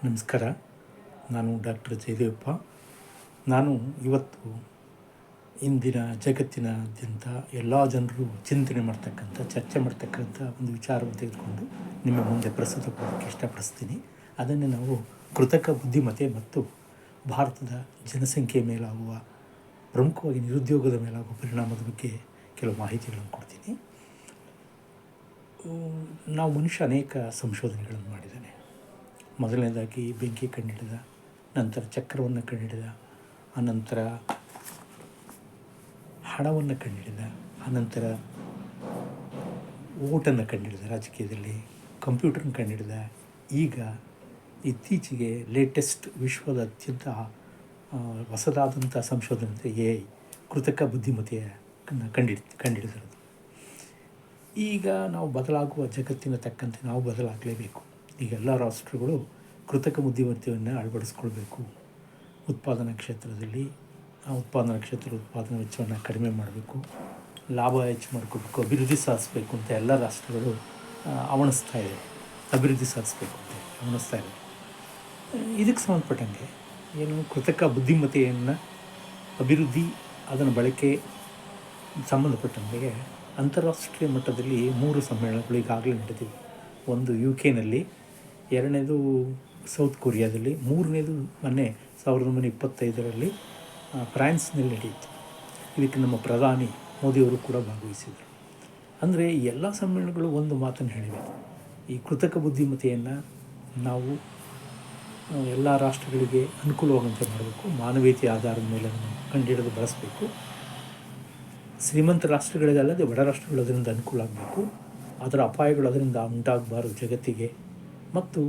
ನಮಸ್ಕಾರ. ನಾನು ಡಾಕ್ಟರ್ ಜಯದೇವಪ್ಪ. ನಾನು ಇವತ್ತು ಇಂದಿನ ಜಗತ್ತಿನಾದ್ಯಂತ ಎಲ್ಲ ಜನರು ಚಿಂತನೆ ಮಾಡ್ತಕ್ಕಂಥ, ಚರ್ಚೆ ಮಾಡ್ತಕ್ಕಂಥ ಒಂದು ವಿಚಾರವನ್ನು ತೆಗೆದುಕೊಂಡು ನಿಮ್ಮ ಮುಂದೆ ಪ್ರಸ್ತುತಪಡೋಕ್ಕೆ ಇಷ್ಟಪಡಿಸ್ತೀನಿ. ಅದನ್ನೇ ನಾವು ಕೃತಕ ಬುದ್ಧಿಮತ್ತೆ ಮತ್ತು ಭಾರತದ ಜನಸಂಖ್ಯೆ ಮೇಲಾಗುವ, ಪ್ರಮುಖವಾಗಿ ನಿರುದ್ಯೋಗದ ಮೇಲಾಗುವ ಪರಿಣಾಮದ ಬಗ್ಗೆ ಕೆಲವು ಮಾಹಿತಿಗಳನ್ನು ಕೊಡ್ತೀನಿ. ನಾವು ಮನುಷ್ಯ ಅನೇಕ ಸಂಶೋಧನೆಗಳನ್ನು ಮಾಡಿದ್ದಾನೆ. ಮೊದಲನೇದಾಗಿ ಬೆಂಕಿ ಕಂಡುಹಿಡಿದ, ನಂತರ ಚಕ್ರವನ್ನು ಕಂಡುಹಿಡಿದ, ಅನಂತರ ಹಣವನ್ನು ಕಂಡುಹಿಡಿದ, ಅನಂತರ ಓಟನ್ನು ಕಂಡುಹಿಡಿದ, ರಾಜಕೀಯದಲ್ಲಿ ಕಂಪ್ಯೂಟರ್ನ ಕಂಡುಹಿಡಿದ. ಈಗ ಇತ್ತೀಚೆಗೆ ಲೇಟೆಸ್ಟ್ ವಿಶ್ವದ ಅತ್ಯಂತ ಹೊಸದಾದಂಥ ಸಂಶೋಧನೆ AI, ಕೃತಕ ಬುದ್ಧಿಮತ್ತೆಯನ್ನು ಕಂಡುಹಿಡಿದಿರೋದು. ಈಗ ನಾವು ಬದಲಾಗುವ ಜಗತ್ತಿನ ತಕ್ಕಂತೆ ನಾವು ಬದಲಾಗಲೇಬೇಕು. ಈಗ ಎಲ್ಲ ರಾಷ್ಟ್ರಗಳು ಕೃತಕ ಬುದ್ಧಿಮತ್ತೆಯನ್ನು ಅಳವಡಿಸ್ಕೊಳ್ಬೇಕು. ಉತ್ಪಾದನಾ ಕ್ಷೇತ್ರದಲ್ಲಿ ಉತ್ಪಾದನಾ ವೆಚ್ಚವನ್ನು ಕಡಿಮೆ ಮಾಡಬೇಕು, ಲಾಭ ಹೆಚ್ಚು ಮಾಡ್ಕೋಬೇಕು, ಅಭಿವೃದ್ಧಿ ಸಾಧಿಸಬೇಕು ಅಂತ ಎಲ್ಲ ರಾಷ್ಟ್ರಗಳು ಹವಣಿಸ್ತಾ ಇದೆ. ಅಭಿವೃದ್ಧಿ ಸಾಧಿಸಬೇಕು ಅಂತ ಹವಣಿಸ್ತಾ ಇದೆ. ಇದಕ್ಕೆ ಸಂಬಂಧಪಟ್ಟಂಗೆ ಕೃತಕ ಬುದ್ಧಿಮತ್ತೆಯನ್ನು ಅಭಿವೃದ್ಧಿ, ಅದನ್ನು ಬಳಕೆ ಸಂಬಂಧಪಟ್ಟಂಗೆ ಅಂತಾರಾಷ್ಟ್ರೀಯ ಮಟ್ಟದಲ್ಲಿ 3 ಸಮ್ಮೇಳನಗಳು ಈಗಾಗಲೇ ನಡೆದಿವೆ. ಒಂದು UK-ನಲ್ಲಿ, ಎರಡನೇದು ಸೌತ್ ಕೊರಿಯಾದಲ್ಲಿ, ಮೂರನೇದು ಮೊನ್ನೆ 1925 ಫ್ರಾನ್ಸ್ನಲ್ಲಿ ನಡೆಯಿತು. ಇದಕ್ಕೆ ನಮ್ಮ ಪ್ರಧಾನಿ ಮೋದಿಯವರು ಕೂಡ ಭಾಗವಹಿಸಿದರು. ಅಂದರೆ ಈ ಎಲ್ಲ ಸಮ್ಮೇಳನಗಳು ಒಂದು ಮಾತನ್ನು ಹೇಳಿವೆ: ಈ ಕೃತಕ ಬುದ್ಧಿಮತ್ತೆಯನ್ನು ನಾವು ಎಲ್ಲ ರಾಷ್ಟ್ರಗಳಿಗೆ ಅನುಕೂಲವಾಗುವಂತೆ ಮಾಡಬೇಕು, ಮಾನವೀಯತೆ ಆಧಾರದ ಮೇಲೆ ಅದನ್ನು ಕಂಡುಹಿಡಿದು ಬಳಸಬೇಕು. ಶ್ರೀಮಂತ ರಾಷ್ಟ್ರಗಳಿಗಲ್ಲದೆ ಬಡ ರಾಷ್ಟ್ರಗಳು ಅದರಿಂದ ಅನುಕೂಲ ಆಗಬೇಕು, ಅದರ ಅಪಾಯಗಳು ಅದರಿಂದ ಉಂಟಾಗಬಾರದು ಜಗತ್ತಿಗೆ, ಮತ್ತು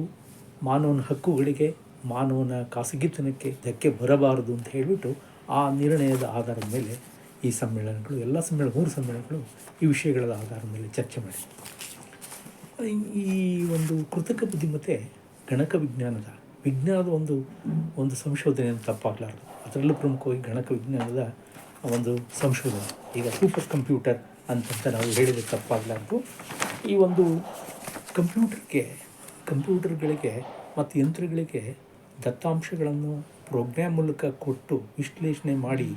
ಮಾನವನ ಹಕ್ಕುಗಳಿಗೆ, ಮಾನವನ ಖಾಸಗಿತನಕ್ಕೆ ಧಕ್ಕೆ ಬರಬಾರದು ಅಂತ ಹೇಳಿಬಿಟ್ಟು ಆ ನಿರ್ಣಯದ ಆಧಾರದ ಮೇಲೆ ಈ ಸಮ್ಮೇಳನಗಳು, ಎಲ್ಲ 3 ಸಮ್ಮೇಳನಗಳು ಈ ವಿಷಯಗಳ ಆಧಾರದ ಮೇಲೆ ಚರ್ಚೆ ಮಾಡಿ. ಈ ಒಂದು ಕೃತಕ ಬುದ್ಧಿಮತ್ತೆ ಗಣಕ ವಿಜ್ಞಾನದ ಒಂದು ಸಂಶೋಧನೆಯನ್ನು ತಪ್ಪಾಗಲಾರದು. ಅದರಲ್ಲೂ ಪ್ರಮುಖವಾಗಿ ಗಣಕ ವಿಜ್ಞಾನದ ಒಂದು ಸಂಶೋಧನೆ. ಈಗ ಸೂಪರ್ ಕಂಪ್ಯೂಟರ್ ಅಂತ ನಾವು ಹೇಳಿದರೆ ತಪ್ಪಾಗಲಾರ್ದು. ಈ ಒಂದು ಕಂಪ್ಯೂಟರ್ಗಳಿಗೆ ಮತ್ತು ಯಂತ್ರಗಳಿಗೆ ದತ್ತಾಂಶಗಳನ್ನು ಪ್ರೋಗ್ರಾಮ್ ಮೂಲಕ ಕೊಟ್ಟು ವಿಶ್ಲೇಷಣೆ ಮಾಡಿ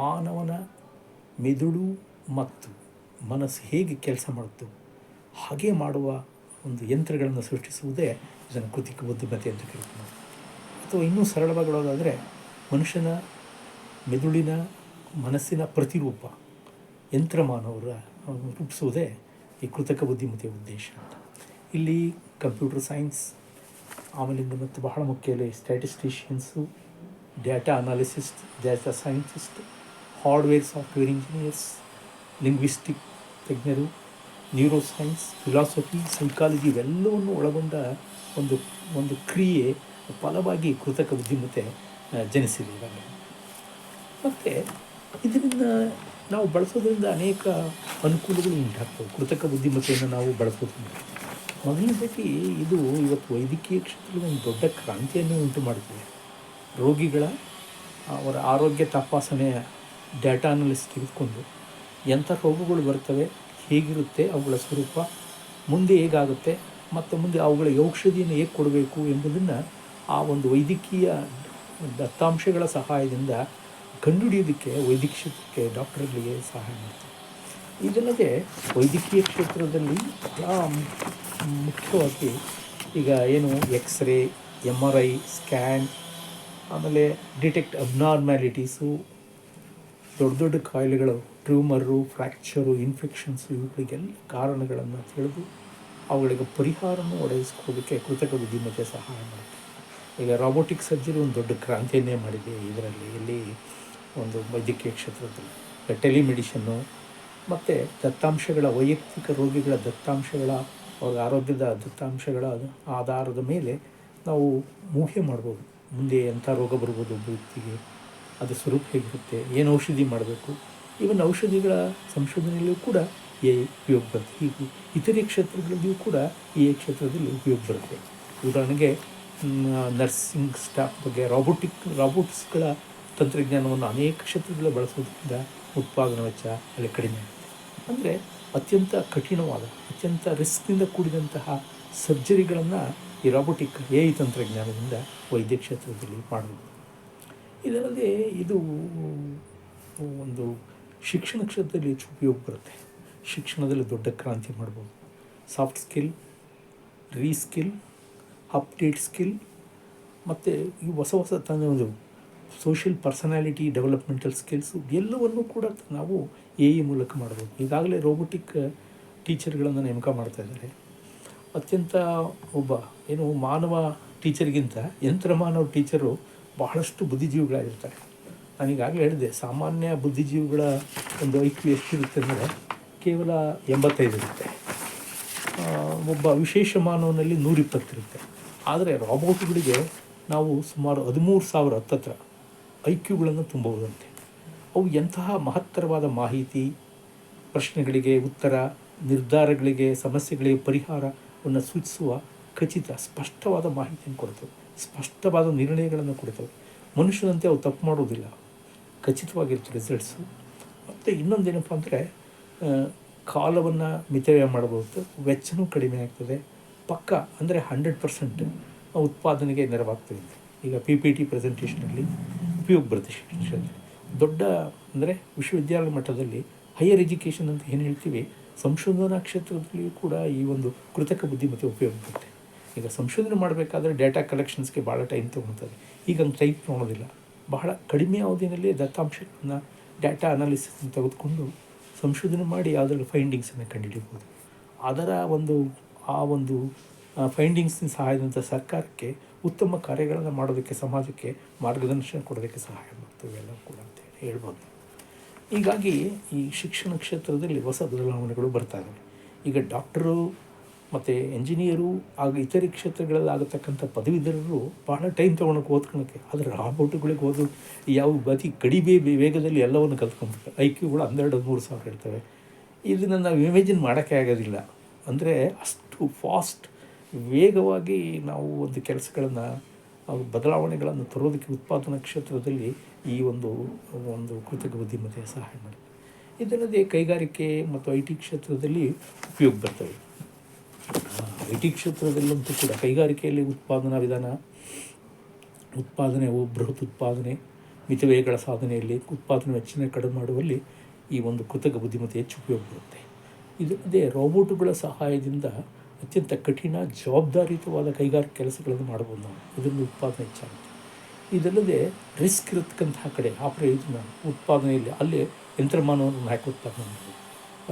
ಮಾನವನ ಮೆದುಳು ಮತ್ತು ಮನಸ್ಸು ಹೇಗೆ ಕೆಲಸ ಮಾಡುತ್ತೋ ಹಾಗೆ ಮಾಡುವ ಒಂದು ಯಂತ್ರಗಳನ್ನು ಸೃಷ್ಟಿಸುವುದೇ ಇದನ್ನು ಕೃತಕ ಬುದ್ಧಿಮತ್ತೆ ಅಂತ ಕರೀತೀವಿ. ಅಥವಾ ಇನ್ನೂ ಸರಳವಾಗಿ ಹೇಳೋದಾದರೆ, ಮನುಷ್ಯನ ಮೆದುಳಿನ, ಮನಸ್ಸಿನ ಪ್ರತಿರೂಪ ಯಂತ್ರಮಾನವರ ರೂಪಿಸುವುದೇ ಈ ಕೃತಕ ಬುದ್ಧಿಮತ್ತೆಯ ಉದ್ದೇಶ ಅಂತ. ಇಲ್ಲಿ ಕಂಪ್ಯೂಟರ್ ಸೈನ್ಸ್, ಆಮೇಲಿಂದ ಮತ್ತು ಬಹಳ ಮುಖ್ಯವಾಗಿ statisticians, data analyst, data scientist, hardware software engineers, linguistic ತಜ್ಞರು, ನ್ಯೂರೋ ಸೈನ್ಸ್, ಫಿಲಾಸಫಿ, ಸೈಕಾಲಜಿ ಇವೆಲ್ಲವನ್ನು ಒಳಗೊಂಡ ಒಂದು ಕ್ರಿಯೆ ಫಲವಾಗಿ ಕೃತಕ ಬುದ್ಧಿಮತ್ತೆ ಜನಿಸಿದೆ ಇವಾಗ. ಮತ್ತು ಇದರಿಂದ ನಾವು ಬಳಸೋದ್ರಿಂದ ಅನೇಕ ಅನುಕೂಲಗಳು ಉಂಟಾಗ್ತವೆ. ಕೃತಕ ಬುದ್ಧಿಮತ್ತೆಯನ್ನು ನಾವು ಬಳಸೋದ್ರಿಂದ ಮೊದಲನೇದಾಗಿ ಇದು ಇವತ್ತು ವೈದ್ಯಕೀಯ ಕ್ಷೇತ್ರದಲ್ಲಿ ಒಂದು ದೊಡ್ಡ ಕ್ರಾಂತಿಯನ್ನು ಉಂಟು ಮಾಡುತ್ತಿದೆ. ಅವರ ಆರೋಗ್ಯ ತಪಾಸಣೆಯ ಡೇಟಾ ಅನಾಲಿಸಿಸ್ ತೆಗೆದುಕೊಂಡು ಎಂಥ ರೋಗಗಳು ಬರ್ತವೆ, ಹೇಗಿರುತ್ತೆ, ಅವುಗಳ ಸ್ವರೂಪ, ಮುಂದೆ ಹೇಗಾಗುತ್ತೆ, ಮತ್ತು ಮುಂದೆ ಅವುಗಳಿಗೆ ಔಷಧಿಯನ್ನು ಹೇಗೆ ಕೊಡಬೇಕು ಎಂಬುದನ್ನು ಆ ಒಂದು ವೈದ್ಯಕೀಯ ದತ್ತಾಂಶಗಳ ಸಹಾಯದಿಂದ ಕಂಡುಹಿಡಿಯೋದಕ್ಕೆ ವೈದ್ಯಕೀಯ ಕ್ಷೇತ್ರಕ್ಕೆ, ಡಾಕ್ಟರ್ಗಳಿಗೆ ಸಹಾಯ ಮಾಡ್ತಾರೆ. ಇದಲ್ಲದೆ ವೈದ್ಯಕೀಯ ಕ್ಷೇತ್ರದಲ್ಲಿ ಮುಖ್ಯವಾಗಿ ಈಗ ಎಕ್ಸ್ರೇ, MRI ಸ್ಕ್ಯಾನ್, ಆಮೇಲೆ ಡಿಟೆಕ್ಟ್ ಅಬ್ನಾರ್ಮ್ಯಾಲಿಟೀಸು, ದೊಡ್ಡ ಕಾಯಿಲೆಗಳು, ಟ್ಯೂಮರು, ಫ್ರ್ಯಾಕ್ಚರು, ಇನ್ಫೆಕ್ಷನ್ಸು, ಇವುಗಳಿಗೆಲ್ಲ ಕಾರಣಗಳನ್ನು ತಿಳಿದು ಅವುಗಳಿಗೆ ಪರಿಹಾರವನ್ನು ಒದಗಿಸ್ಕೊಳ್ಳೋದಕ್ಕೆ ಕೃತಕ ಬುದ್ಧಿಮತ್ತೆ ಸಹಾಯ ಮಾಡುತ್ತೆ. ಈಗ ರಾಬೋಟಿಕ್ ಸರ್ಜರಿ ಒಂದು ದೊಡ್ಡ ಕ್ರಾಂತಿಯನ್ನೇ ಮಾಡಿದೆ ಇಲ್ಲಿ ಒಂದು ವೈದ್ಯಕೀಯ ಕ್ಷೇತ್ರದಲ್ಲಿ. ಟೆಲಿಮೆಡಿಷನ್ನು ಮತ್ತು ದತ್ತಾಂಶಗಳ, ವೈಯಕ್ತಿಕ ರೋಗಿಗಳ ದತ್ತಾಂಶಗಳ, ಅವರ ಆರೋಗ್ಯದ ದತ್ತಾಂಶಗಳ ಆಧಾರದ ಮೇಲೆ ನಾವು ಊಹೆ ಮಾಡ್ಬೋದು ಮುಂದೆ ಎಂಥ ರೋಗ ಬರ್ಬೋದು ಒಬ್ಬ ವ್ಯಕ್ತಿಗೆ, ಅದು ಸ್ವರೂಪ ಹೇಗಿರುತ್ತೆ, ಏನು ಔಷಧಿ ಮಾಡಬೇಕು. ಈವನ್ ಔಷಧಿಗಳ ಸಂಶೋಧನೆಯಲ್ಲೂ ಕೂಡ ಉಪಯೋಗ ಬರುತ್ತೆ. ಹೀಗೆ ಇತರೆ ಕ್ಷೇತ್ರಗಳಲ್ಲಿಯೂ ಕೂಡ ಈ ಕ್ಷೇತ್ರದಲ್ಲಿ ಉಪಯೋಗ ಬರುತ್ತೆ. ಉದಾಹರಣೆಗೆ ನರ್ಸಿಂಗ್ ಸ್ಟಾಫ್ ಬಗ್ಗೆ ರಾಬೋಟಿಕ್ಸ್ಗಳ ತಂತ್ರಜ್ಞಾನವನ್ನು ಅನೇಕ ಕ್ಷೇತ್ರಗಳಲ್ಲಿ ಬಳಸೋದ್ರಿಂದ ಉತ್ಪಾದನಾ ವೆಚ್ಚ ಅಲ್ಲಿ ಕಡಿಮೆ ಆಗುತ್ತೆ. ಅಂದರೆ ಅತ್ಯಂತ ಕಠಿಣವಾದ, ಅತ್ಯಂತ ರಿಸ್ಕ್ನಿಂದ ಕೂಡಿದಂತಹ ಸರ್ಜರಿಗಳನ್ನು ಈ ರಾಬೋಟಿಕ್ ಎ ಐ ತಂತ್ರಜ್ಞಾನದಿಂದ ವೈದ್ಯ ಕ್ಷೇತ್ರದಲ್ಲಿ ಮಾಡ್ಬೋದು. ಇದಲ್ಲದೆ ಇದು ಒಂದು ಶಿಕ್ಷಣ ಕ್ಷೇತ್ರದಲ್ಲಿ ಹೆಚ್ಚು ಉಪಯೋಗ ಬರುತ್ತೆ. ಶಿಕ್ಷಣದಲ್ಲಿ ದೊಡ್ಡ ಕ್ರಾಂತಿ ಮಾಡ್ಬೋದು. ಸಾಫ್ಟ್ ಸ್ಕಿಲ್, ರೀಸ್ಕಿಲ್, ಅಪ್ಡೇಟ್ ಸ್ಕಿಲ್ ಮತ್ತು ಈ ಹೊಸ ಒಂದು ಸೋಷಿಯಲ್ ಪರ್ಸನಾಲಿಟಿ ಡೆವಲಪ್ಮೆಂಟಲ್ ಸ್ಕಿಲ್ಸು ಎಲ್ಲವನ್ನೂ ಕೂಡ ನಾವು ಎ ಐ ಮೂಲಕ ಮಾಡ್ಬೋದು. ಈಗಾಗಲೇ ರೋಬೋಟಿಕ್ ಟೀಚರ್ಗಳನ್ನು ನೇಮಕ ಮಾಡ್ತಾಯಿದ್ದಾರೆ. ಅತ್ಯಂತ ಮಾನವ ಟೀಚರ್ಗಿಂತ ಯಂತ್ರ ಮಾನವ ಟೀಚರು ಬಹಳಷ್ಟು ಬುದ್ಧಿಜೀವಿಗಳಾಗಿರ್ತಾರೆ. ನಾನೀಗಾಗಲೇ ಹೇಳಿದೆ, ಸಾಮಾನ್ಯ ಬುದ್ಧಿಜೀವಿಗಳ ಒಂದು IQ ಎಷ್ಟಿರುತ್ತೆ ಅಂದರೆ ಕೇವಲ 85 ಇರುತ್ತೆ. ಒಬ್ಬ ವಿಶೇಷ ಮಾನವನಲ್ಲಿ 120 ಇರುತ್ತೆ. ಆದರೆ ರಾಬೋಟ್ಗಳಿಗೆ ನಾವು ಸುಮಾರು 13,000 ಹತ್ತತ್ರ IQಗಳನ್ನು ತುಂಬಬಹುದಂತೆ. ಅವು ಎಂತಹ ಮಹತ್ತರವಾದ ಮಾಹಿತಿ, ಪ್ರಶ್ನೆಗಳಿಗೆ ಉತ್ತರ, ನಿರ್ಧಾರಗಳಿಗೆ, ಸಮಸ್ಯೆಗಳಿಗೆ ಪರಿಹಾರವನ್ನು ಸೂಚಿಸುವ ಖಚಿತ ಸ್ಪಷ್ಟವಾದ ಮಾಹಿತಿಯನ್ನು ಕೊಡ್ತವೆ, ಸ್ಪಷ್ಟವಾದ ನಿರ್ಣಯಗಳನ್ನು ಕೊಡ್ತವೆ. ಮನುಷ್ಯನಂತೆ ಅವು ತಪ್ಪು ಮಾಡೋದಿಲ್ಲ, ಖಚಿತವಾಗಿರುತ್ತೆ ರಿಸಲ್ಟ್ಸು. ಮತ್ತು ಇನ್ನೊಂದೇನಪ್ಪ ಅಂದರೆ ಕಾಲವನ್ನು ಮಿತವ್ಯಯ ಮಾಡಬಹುದು, ವೆಚ್ಚವೂ ಕಡಿಮೆ ಆಗ್ತದೆ, ಪಕ್ಕ ಅಂದರೆ 100% ಉತ್ಪಾದನೆಗೆ ನೆರವಾಗ್ತದೆ. ಈಗ PPT ಪ್ರೆಸೆಂಟೇಷನಲ್ಲಿ ಉಪಯೋಗ ಬರುತ್ತೆ. ಶಿಕ್ಷಣದಲ್ಲಿ ದೊಡ್ಡ ಅಂದರೆ ವಿಶ್ವವಿದ್ಯಾಲಯ ಮಟ್ಟದಲ್ಲಿ ಹೈಯರ್ ಎಜುಕೇಷನ್ ಅಂತ ಏನು ಹೇಳ್ತೀವಿ, ಸಂಶೋಧನಾ ಕ್ಷೇತ್ರದಲ್ಲಿಯೂ ಕೂಡ ಈ ಒಂದು ಕೃತಕ ಬುದ್ಧಿಮತ್ತೆ ಉಪಯೋಗ ಬರುತ್ತೆ. ಈಗ ಸಂಶೋಧನೆ ಮಾಡಬೇಕಾದ್ರೆ ಡೇಟಾ ಕಲೆಕ್ಷನ್ಸ್ಗೆ ಭಾಳ ಟೈಮ್ ತೊಗೊಳ್ತದೆ. ಈಗ ಹಂಗೆ ಟೈಮ್ ತೊಗೊಳೋದಿಲ್ಲ. ಬಹಳ ಕಡಿಮೆ ಅವಧಿಯಲ್ಲಿ ದತ್ತಾಂಶಗಳನ್ನು ಡೇಟಾ ಅನಾಲಿಸಿಸ್ ತೆಗೆದುಕೊಂಡು ಸಂಶೋಧನೆ ಮಾಡಿ ಅದರ ಫೈಂಡಿಂಗ್ಸನ್ನು ಕಂಡುಹಿಡಿಬೋದು. ಆ ಒಂದು ಫೈಂಡಿಂಗ್ಸಿನ ಸಹಾಯದಿಂದ ಸರ್ಕಾರಕ್ಕೆ ಉತ್ತಮ ಕಾರ್ಯಗಳನ್ನು ಮಾಡೋದಕ್ಕೆ, ಸಮಾಜಕ್ಕೆ ಮಾರ್ಗದರ್ಶನ ಕೊಡೋದಕ್ಕೆ ಸಹಾಯ ಮಾಡ್ತವೆ ಎಲ್ಲ ಕೂಡ ಅಂತೇಳಿ ಹೇಳ್ಬೋದು. ಹೀಗಾಗಿ ಈ ಶಿಕ್ಷಣ ಕ್ಷೇತ್ರದಲ್ಲಿ ಹೊಸ ಬದಲಾವಣೆಗಳು ಬರ್ತಾ ಇದ್ದಾವೆ. ಈಗ ಡಾಕ್ಟರು ಮತ್ತು ಎಂಜಿನಿಯರು ಹಾಗೂ ಇತರೆ ಕ್ಷೇತ್ರಗಳಲ್ಲಿ ಆಗತಕ್ಕಂಥ ಪದವೀಧರರು ಭಾಳ ಟೈಮ್ ತೊಗೊಳಕ್ಕೆ ಓದ್ಕೊಳಕ್ಕೆ, ಆದರೆ ರಾಬೋಟ್ಗಳಿಗೆ ಓದು ಯಾವ ಕಡಿಮೆ ವೇಗದಲ್ಲಿ ಎಲ್ಲವನ್ನು ಕಲ್ತ್ಕೊಂಡ್ಬಿಡ್ತಾರೆ. IQಗಳು 12,000-13,000 ಇರ್ತವೆ. ಇದನ್ನು ನಾವು ಇಮೇಜಿನ್ ಮಾಡೋಕ್ಕೆ ಆಗೋದಿಲ್ಲ. ಅಂದರೆ ಅಷ್ಟು ಫಾಸ್ಟ್ ವೇಗವಾಗಿ ನಾವು ಒಂದು ಕೆಲಸಗಳನ್ನು, ಬದಲಾವಣೆಗಳನ್ನು ತರೋದಕ್ಕೆ ಉತ್ಪಾದನಾ ಕ್ಷೇತ್ರದಲ್ಲಿ ಈ ಒಂದು ಕೃತಕ ಬುದ್ಧಿಮತ್ತೆ ಸಹಾಯ ಮಾಡುತ್ತೆ. ಇದಲ್ಲದೆ ಕೈಗಾರಿಕೆ ಮತ್ತು IT ಕ್ಷೇತ್ರದಲ್ಲಿ ಉಪಯೋಗ ಬರ್ತವೆ. IT ಕ್ಷೇತ್ರದಲ್ಲಂತೂ ಕೂಡ ಕೈಗಾರಿಕೆಯಲ್ಲಿ ಉತ್ಪಾದನಾ ವಿಧಾನ, ಬೃಹತ್ ಉತ್ಪಾದನೆ, ಮಿತವ್ಯಯಗಳ ಸಾಧನೆಯಲ್ಲಿ, ಉತ್ಪಾದನೆ ವೆಚ್ಚ ಕಡಿಮೆ ಮಾಡುವಲ್ಲಿ ಈ ಒಂದು ಕೃತಕ ಬುದ್ಧಿಮತ್ತೆ ಹೆಚ್ಚು ಉಪಯೋಗ ಬರುತ್ತೆ. ಇದಲ್ಲದೆ ರೋಬೋಟುಗಳ ಸಹಾಯದಿಂದ ಅತ್ಯಂತ ಕಠಿಣ ಜವಾಬ್ದಾರಿಯುತವಾದ ಕೈಗಾರಿಕೆ ಕೆಲಸಗಳನ್ನು ಮಾಡ್ಬೋದು ನಾವು. ಇದರಿಂದ ಉತ್ಪಾದನೆ ಹೆಚ್ಚಾಗುತ್ತೆ. ಇದಲ್ಲದೆ ರಿಸ್ಕ್ ಇರತಕ್ಕಂತಹ ಕಡೆ ಉತ್ಪಾದನೆಯಲ್ಲಿ ಅಲ್ಲೇ ಯಂತ್ರಮಾನವನ್ನು ಹಾಕಿ ಉತ್ಪಾದನೆ ಮಾಡ್ಬೋದು.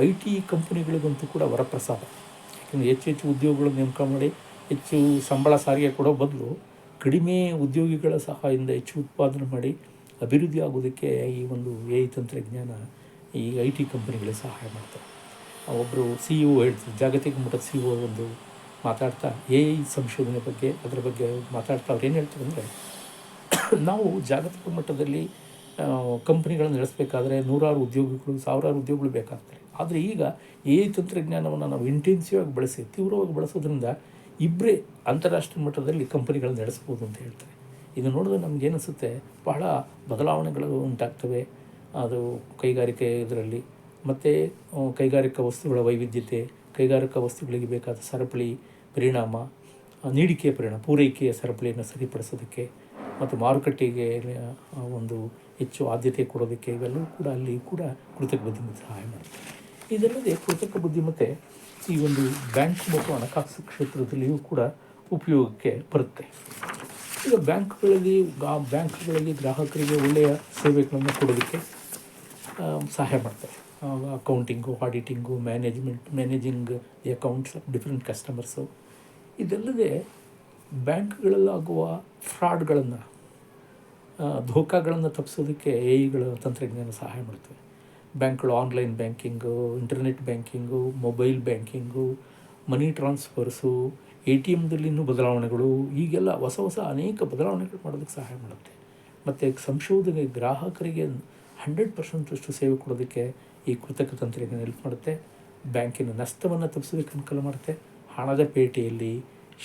IT ಕಂಪನಿಗಳಿಗಂತೂ ಕೂಡ ವರಪ್ರಸಾದ. ಯಾಕೆಂದರೆ ಹೆಚ್ಚು ಉದ್ಯೋಗಗಳನ್ನು ನೇಮಕ ಮಾಡಿ ಹೆಚ್ಚು ಸಂಬಳ ಸಾರಿಗೆ ಕೊಡೋ ಬದಲು ಕಡಿಮೆ ಉದ್ಯೋಗಿಗಳ ಸಹಾಯದಿಂದ ಹೆಚ್ಚು ಉತ್ಪಾದನೆ ಮಾಡಿ ಅಭಿವೃದ್ಧಿ ಆಗೋದಕ್ಕೆ ಈ ಒಂದು AI ತಂತ್ರಜ್ಞಾನ ಈ IT ಕಂಪನಿಗಳಿಗೆ ಸಹಾಯ ಮಾಡ್ತಾರೆ. ಒಬ್ಬರು CEO ಹೇಳ್ತಾರೆ, ಜಾಗತಿಕ ಮಟ್ಟದ CEO ಒಂದು ಮಾತಾಡ್ತಾ AI ಸಂಶೋಧನೆ ಬಗ್ಗೆ, ಅದರ ಬಗ್ಗೆ ಮಾತಾಡ್ತಾ ಅವ್ರು ಏನು ಹೇಳ್ತಾರೆ ಅಂದರೆ, ನಾವು ಜಾಗತಿಕ ಮಟ್ಟದಲ್ಲಿ ಕಂಪ್ನಿಗಳನ್ನು ನಡೆಸಬೇಕಾದ್ರೆ ನೂರಾರು ಉದ್ಯೋಗಿಗಳು, ಸಾವಿರಾರು ಉದ್ಯೋಗಗಳು ಬೇಕಾಗ್ತವೆ. ಆದರೆ ಈಗ AI ತಂತ್ರಜ್ಞಾನವನ್ನು ನಾವು ಇಂಟೆನ್ಸಿವ್ ಆಗಿ ಬಳಸಿ, ತೀವ್ರವಾಗಿ ಬಳಸೋದ್ರಿಂದ ಇಬ್ಬರೇ ಅಂತಾರಾಷ್ಟ್ರೀಯ ಮಟ್ಟದಲ್ಲಿ ಕಂಪನಿಗಳನ್ನು ನಡೆಸ್ಬೋದು ಅಂತ ಹೇಳ್ತಾರೆ. ಇದು ನೋಡಿದ್ರೆ ನಮಗೇನಿಸುತ್ತೆ, ಬಹಳ ಬದಲಾವಣೆಗಳು ಉಂಟಾಗ್ತವೆ ಅದು ಕೈಗಾರಿಕೆ ಇದರಲ್ಲಿ. ಮತ್ತು ಕೈಗಾರಿಕಾ ವಸ್ತುಗಳ ವೈವಿಧ್ಯತೆ, ಕೈಗಾರಿಕಾ ವಸ್ತುಗಳಿಗೆ ಬೇಕಾದ ಸರಪಳಿ ಪರಿಣಾಮ, ನೀಡಿಕೆಯ ಪರಿಣಾಮ, ಪೂರೈಕೆಯ ಸರಪಳಿಯನ್ನು ಸರಿಪಡಿಸೋದಕ್ಕೆ ಮತ್ತು ಮಾರುಕಟ್ಟೆಗೆ ಒಂದು ಹೆಚ್ಚು ಆದ್ಯತೆ ಕೊಡೋದಕ್ಕೆ ಇವೆಲ್ಲವೂ ಕೂಡ ಅಲ್ಲಿ ಕೂಡ ಕೃತಕ ಬುದ್ಧಿಮತ್ತೆ ಸಹಾಯ ಮಾಡುತ್ತೆ. ಇದಲ್ಲದೆ ಕೃತಕ ಬುದ್ಧಿಮತ್ತೆ ಈ ಒಂದು ಬ್ಯಾಂಕ್ ಮತ್ತು ಹಣಕಾಸು ಕ್ಷೇತ್ರದಲ್ಲಿಯೂ ಕೂಡ ಉಪಯೋಗಕ್ಕೆ ಬರುತ್ತೆ. ಈಗ ಬ್ಯಾಂಕ್ಗಳಲ್ಲಿ ಗ್ರಾಹಕರಿಗೆ ಒಳ್ಳೆಯ ಸೇವೆಗಳನ್ನು ಕೊಡೋದಕ್ಕೆ ಸಹಾಯ ಮಾಡ್ತಾರೆ. Accounting, auditing, managing the accounts of different customers. ಇದಲ್ಲದೆ ಬ್ಯಾಂಕ್ಗಳಲ್ಲಾಗುವ ಫ್ರಾಡ್ಗಳನ್ನು, ಧೋಕಾಗಳನ್ನು ತಪ್ಪಿಸೋದಕ್ಕೆ AIಗಳ ತಂತ್ರಜ್ಞಾನ ಸಹಾಯ ಮಾಡ್ತವೆ. ಬ್ಯಾಂಕ್ಗಳು online banking, internet banking, mobile banking, money transfers, ATMದಲ್ಲಿ ಇನ್ನೂ ಬದಲಾವಣೆಗಳು, ಹೀಗೆಲ್ಲ ಹೊಸ ಅನೇಕ ಬದಲಾವಣೆಗಳು ಮಾಡೋದಕ್ಕೆ ಸಹಾಯ ಮಾಡುತ್ತೆ. ಮತ್ತು ಸಂಶೋಧನೆ ಗ್ರಾಹಕರಿಗೆ 100% ಸೇವೆ ಕೊಡೋದಕ್ಕೆ ಈ ಕೃತಕ ತಂತ್ರಜ್ಞಾನ ಹೆಲ್ಪ್ ಮಾಡುತ್ತೆ. ಬ್ಯಾಂಕಿನ ನಷ್ಟವನ್ನು ತಪ್ಪಿಸೋದಕ್ಕೆ ಅನುಕೂಲ ಮಾಡುತ್ತೆ. ಹಣದ ಪೇಟೆಯಲ್ಲಿ,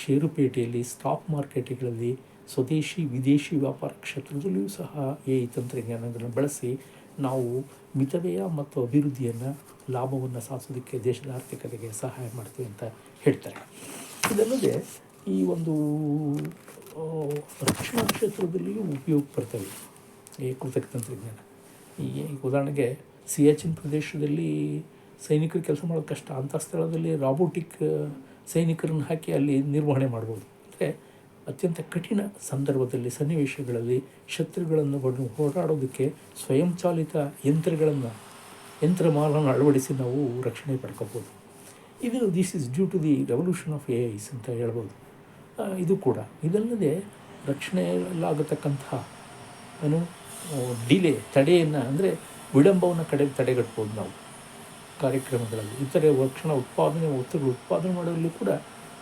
ಷೇರುಪೇಟೆಯಲ್ಲಿ, ಸ್ಟಾಕ್ ಮಾರ್ಕೆಟ್ಗಳಲ್ಲಿ, ಸ್ವದೇಶಿ ವಿದೇಶಿ ವ್ಯಾಪಾರ ಕ್ಷೇತ್ರದಲ್ಲಿಯೂ ಸಹ AI ತಂತ್ರಜ್ಞಾನಗಳನ್ನು ಬಳಸಿ ನಾವು ಮಿತವ್ಯಯ ಮತ್ತು ಅಭಿವೃದ್ಧಿಯನ್ನು, ಲಾಭವನ್ನು ಸಾಧಿಸೋದಕ್ಕೆ ದೇಶದ ಆರ್ಥಿಕತೆಗೆ ಸಹಾಯ ಮಾಡ್ತೀವಿ ಅಂತ ಹೇಳ್ತಾರೆ. ಇದಲ್ಲದೆ ಈ ಒಂದು ಆ, ರಕ್ಷಣಾ ಕ್ಷೇತ್ರದಲ್ಲಿಯೂ ಉಪಯೋಗ ಬರ್ತವೆ ಈ ಕೃತಕ ತಂತ್ರಜ್ಞಾನ. ಈಗ ಉದಾಹರಣೆಗೆ ಸಿಯಾಚಿನ್ ಪ್ರದೇಶದಲ್ಲಿ ಸೈನಿಕರು ಕೆಲಸ ಮಾಡೋದು ಕಷ್ಟ, ಅಂಥ ಸ್ಥಳದಲ್ಲಿ ರಾಬೋಟಿಕ್ ಸೈನಿಕರನ್ನು ಹಾಕಿ ಅಲ್ಲಿ ನಿರ್ವಹಣೆ ಮಾಡ್ಬೋದು. ಅಂದರೆ ಅತ್ಯಂತ ಕಠಿಣ ಸಂದರ್ಭದಲ್ಲಿ ಸನ್ನಿವೇಶಗಳಲ್ಲಿ ಶತ್ರುಗಳನ್ನು ಹೋರಾಡೋದಕ್ಕೆ ಸ್ವಯಂಚಾಲಿತ ಯಂತ್ರಮಾಲನ್ನು ಅಳವಡಿಸಿ ನಾವು ರಕ್ಷಣೆ ಪಡ್ಕೋಬೋದು. This is due to the revolution of AIs ಅಂತ ಹೇಳ್ಬೋದು. ಇದು ಕೂಡ ಇದಲ್ಲದೆ ರಕ್ಷಣೆಯಲ್ಲಾಗತಕ್ಕಂತಹ ಏನು ತಡೆಯನ್ನು ಅಂದರೆ ವಿಳಂಬವನ್ನು ತಡೆಗಟ್ಬೋದು ನಾವು ಕಾರ್ಯಕ್ರಮಗಳಲ್ಲಿ. ಇತರೆ ರಕ್ಷಣಾ ವಸ್ತುಗಳು ಉತ್ಪಾದನೆ ಮಾಡೋಲ್ಲಿ ಕೂಡ